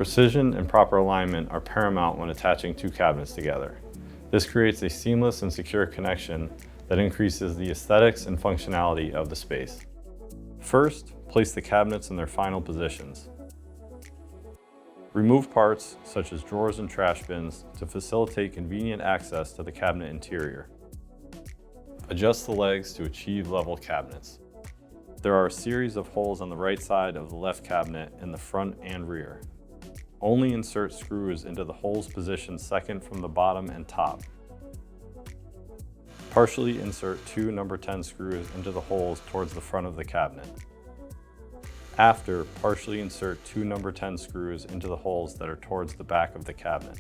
Precision and proper alignment are paramount when attaching two cabinets together. This creates a seamless and secure connection that increases the aesthetics and functionality of the space. First, place the cabinets in their final positions. Remove parts such as drawers and trash bins to facilitate convenient access to the cabinet interior. Adjust the legs to achieve level cabinets. There are a series of holes on the right side of the left cabinet in the front and rear. Only insert screws into the holes positioned second from the bottom and top. Partially insert two number 10 screws into the holes towards the front of the cabinet. After, partially insert two number 10 screws into the holes that are towards the back of the cabinet.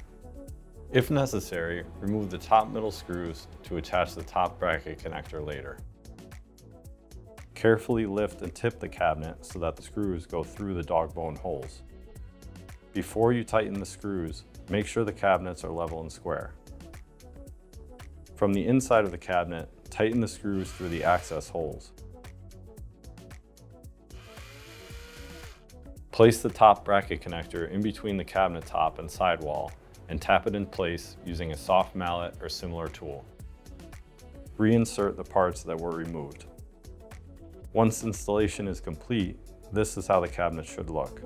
If necessary, remove the top middle screws to attach the top bracket connector later. Carefully lift and tip the cabinet so that the screws go through the dog bone holes. Before you tighten the screws, make sure the cabinets are level and square. From the inside of the cabinet, tighten the screws through the access holes. Place the top bracket connector in between the cabinet top and sidewall and tap it in place using a soft mallet or similar tool. Reinsert the parts that were removed. Once installation is complete, this is how the cabinet should look.